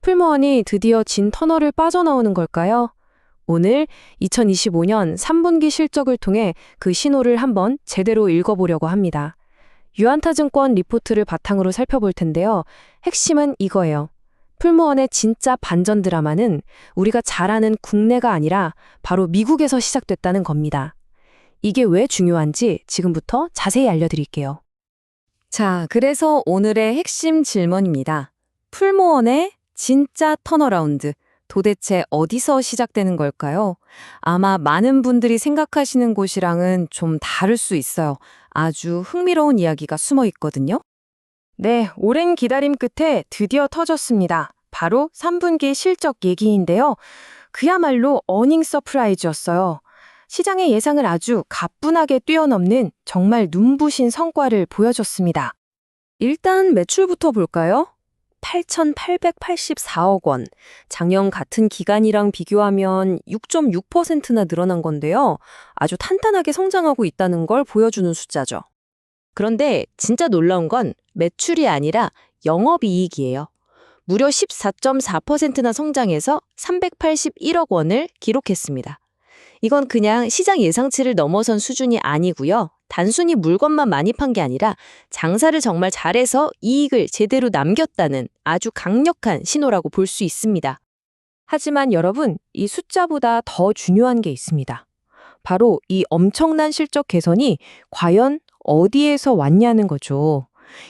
풀무원이 드디어 진 터널을 빠져나오는 걸까요? 오늘 2025년 3분기 실적을 통해 그 신호를 한번 제대로 읽어보려고 합니다. 유안타증권 리포트를 바탕으로 살펴볼 텐데요. 핵심은 이거예요. 풀무원의 진짜 반전 드라마는 우리가 잘 아는 국내가 아니라 바로 미국에서 시작됐다는 겁니다. 이게 왜 중요한지 지금부터 자세히 알려드릴게요. 자, 그래서 오늘의 핵심 질문입니다. 풀무원의 진짜 턴어라운드, 도대체 어디서 시작되는 걸까요? 아마 많은 분들이 생각하시는 곳이랑은 좀 다를 수 있어요. 아주 흥미로운 이야기가 숨어 있거든요. 네, 오랜 기다림 끝에 드디어 터졌습니다. 바로 3분기 실적 얘기인데요. 그야말로 어닝 서프라이즈였어요. 시장의 예상을 아주 가뿐하게 뛰어넘는 정말 눈부신 성과를 보여줬습니다. 일단 매출부터 볼까요? 8,884억 원. 작년 같은 기간이랑 비교하면 6.6%나 늘어난 건데요. 아주 탄탄하게 성장하고 있다는 걸 보여주는 숫자죠. 그런데 진짜 놀라운 건 매출이 아니라 영업이익이에요. 무려 14.4%나 성장해서 381억 원을 기록했습니다. 이건 그냥 시장 예상치를 넘어선 수준이 아니고요. 단순히 물건만 많이 판 게 아니라 장사를 정말 잘해서 이익을 제대로 남겼다는 아주 강력한 신호라고 볼 수 있습니다. 하지만 여러분, 이 숫자보다 더 중요한 게 있습니다. 바로 이 엄청난 실적 개선이 과연 어디에서 왔냐는 거죠.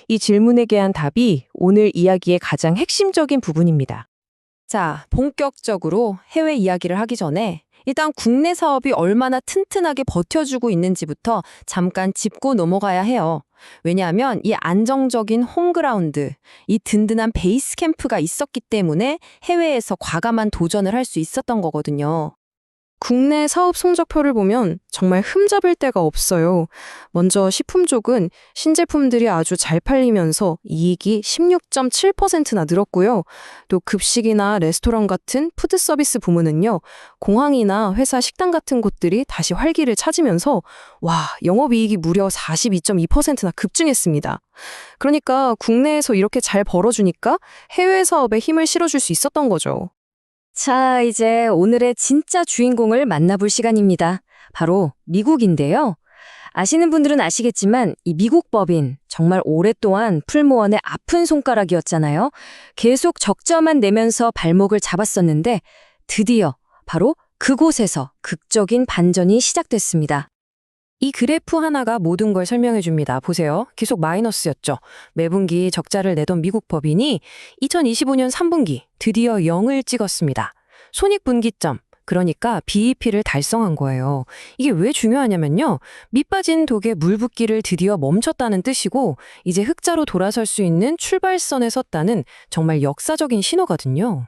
이 질문에 대한 답이 오늘 이야기의 가장 핵심적인 부분입니다. 자, 본격적으로 해외 이야기를 하기 전에 일단 국내 사업이 얼마나 튼튼하게 버텨주고 있는지부터 잠깐 짚고 넘어가야 해요. 왜냐하면 이 안정적인 홈그라운드, 이 든든한 베이스 캠프가 있었기 때문에 해외에서 과감한 도전을 할 수 있었던 거거든요. 국내 사업 성적표를 보면 정말 흠잡을 데가 없어요. 먼저 식품 쪽은 신제품들이 아주 잘 팔리면서 이익이 16.7%나 늘었고요. 또 급식이나 레스토랑 같은 푸드 서비스 부문은요. 공항이나 회사 식당 같은 곳들이 다시 활기를 찾으면서 영업이익이 무려 42.2%나 급증했습니다. 그러니까 국내에서 이렇게 잘 벌어주니까 해외 사업에 힘을 실어줄 수 있었던 거죠. 자, 이제 오늘의 진짜 주인공을 만나볼 시간입니다. 바로 미국인데요. 아시는 분들은 아시겠지만 이 미국 법인 정말 오랫동안 풀무원의 아픈 손가락이었잖아요. 계속 적자만 내면서 발목을 잡았었는데 드디어 바로 그곳에서 극적인 반전이 시작됐습니다. 이 그래프 하나가 모든 걸 설명해 줍니다. 보세요. 계속 마이너스였죠. 매분기 적자를 내던 미국 법인이 2025년 3분기 드디어 0을 찍었습니다. 손익분기점, 그러니까 BEP를 달성한 거예요. 이게 왜 중요하냐면요. 밑빠진 독에 물 붓기를 드디어 멈췄다는 뜻이고 이제 흑자로 돌아설 수 있는 출발선에 섰다는 정말 역사적인 신호거든요.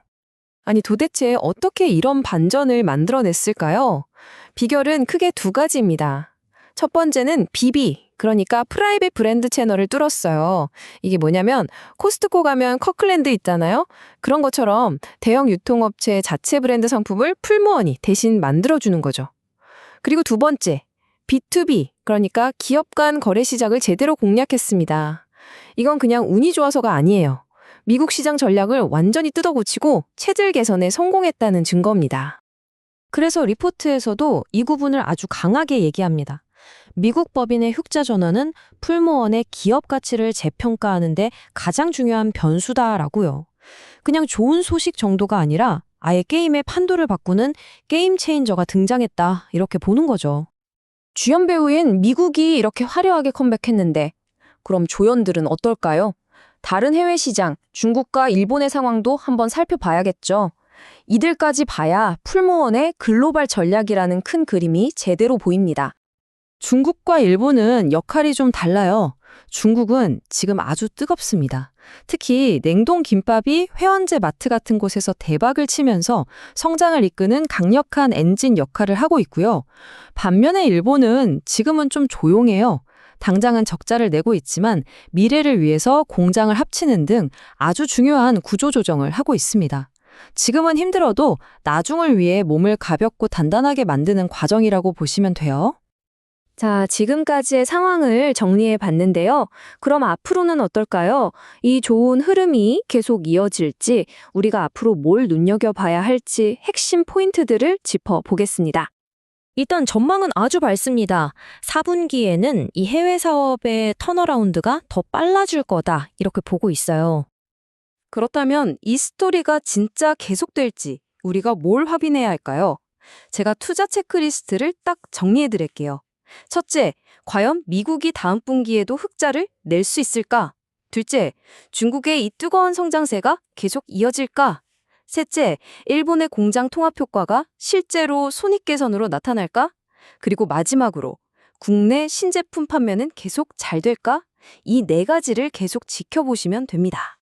아니 도대체 어떻게 이런 반전을 만들어냈을까요? 비결은 크게 두 가지입니다. 첫 번째는 BB, 그러니까 프라이빗 브랜드 채널을 뚫었어요. 이게 뭐냐면 코스트코 가면 커클랜드 있잖아요. 그런 것처럼 대형 유통업체 자체 브랜드 상품을 풀무원이 대신 만들어주는 거죠. 그리고 두 번째, B2B, 그러니까 기업 간 거래 시장을 제대로 공략했습니다. 이건 그냥 운이 좋아서가 아니에요. 미국 시장 전략을 완전히 뜯어고치고 체질 개선에 성공했다는 증거입니다. 그래서 리포트에서도 이 부분을 아주 강하게 얘기합니다. 미국 법인의 흑자 전환은 풀무원의 기업 가치를 재평가하는 데 가장 중요한 변수다라고요. 그냥 좋은 소식 정도가 아니라 아예 게임의 판도를 바꾸는 게임 체인저가 등장했다 이렇게 보는 거죠. 주연 배우인 미국이 이렇게 화려하게 컴백했는데 그럼 조연들은 어떨까요? 다른 해외 시장, 중국과 일본의 상황도 한번 살펴봐야겠죠. 이들까지 봐야 풀무원의 글로벌 전략이라는 큰 그림이 제대로 보입니다. 중국과 일본은 역할이 좀 달라요. 중국은 지금 아주 뜨겁습니다. 특히 냉동 김밥이 회원제 마트 같은 곳에서 대박을 치면서 성장을 이끄는 강력한 엔진 역할을 하고 있고요. 반면에 일본은 지금은 좀 조용해요. 당장은 적자를 내고 있지만 미래를 위해서 공장을 합치는 등 아주 중요한 구조조정을 하고 있습니다. 지금은 힘들어도 나중을 위해 몸을 가볍고 단단하게 만드는 과정이라고 보시면 돼요. 자, 지금까지의 상황을 정리해 봤는데요. 그럼 앞으로는 어떨까요? 이 좋은 흐름이 계속 이어질지, 우리가 앞으로 뭘 눈여겨봐야 할지 핵심 포인트들을 짚어보겠습니다. 일단 전망은 아주 밝습니다. 4분기에는 이 해외 사업의 턴어라운드가 더 빨라질 거다, 이렇게 보고 있어요. 그렇다면 이 스토리가 진짜 계속될지 우리가 뭘 확인해야 할까요? 제가 투자 체크리스트를 딱 정리해 드릴게요. 첫째, 과연 미국이 다음 분기에도 흑자를 낼 수 있을까? 둘째, 중국의 이 뜨거운 성장세가 계속 이어질까? 셋째, 일본의 공장 통합 효과가 실제로 손익 개선으로 나타날까? 그리고 마지막으로, 국내 신제품 판매는 계속 잘 될까? 이 네 가지를 계속 지켜보시면 됩니다.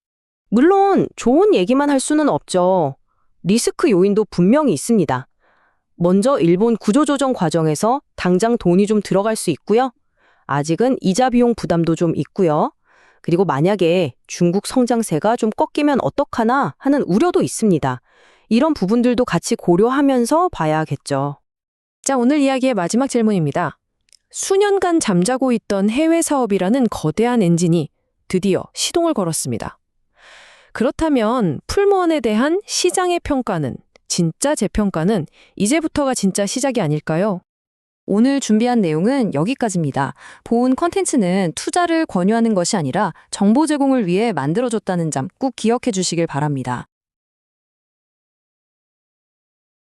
물론 좋은 얘기만 할 수는 없죠. 리스크 요인도 분명히 있습니다. 먼저 일본 구조조정 과정에서 당장 돈이 좀 들어갈 수 있고요. 아직은 이자 비용 부담도 좀 있고요. 그리고 만약에 중국 성장세가 좀 꺾이면 어떡하나 하는 우려도 있습니다. 이런 부분들도 같이 고려하면서 봐야겠죠. 자, 오늘 이야기의 마지막 질문입니다. 수년간 잠자고 있던 해외 사업이라는 거대한 엔진이 드디어 시동을 걸었습니다. 그렇다면 풀무원에 대한 시장의 평가는, 진짜 재평가는 이제부터가 진짜 시작이 아닐까요? 오늘 준비한 내용은 여기까지입니다. 본 컨텐츠는 투자를 권유하는 것이 아니라 정보 제공을 위해 만들어졌다는 점 꼭 기억해 주시길 바랍니다.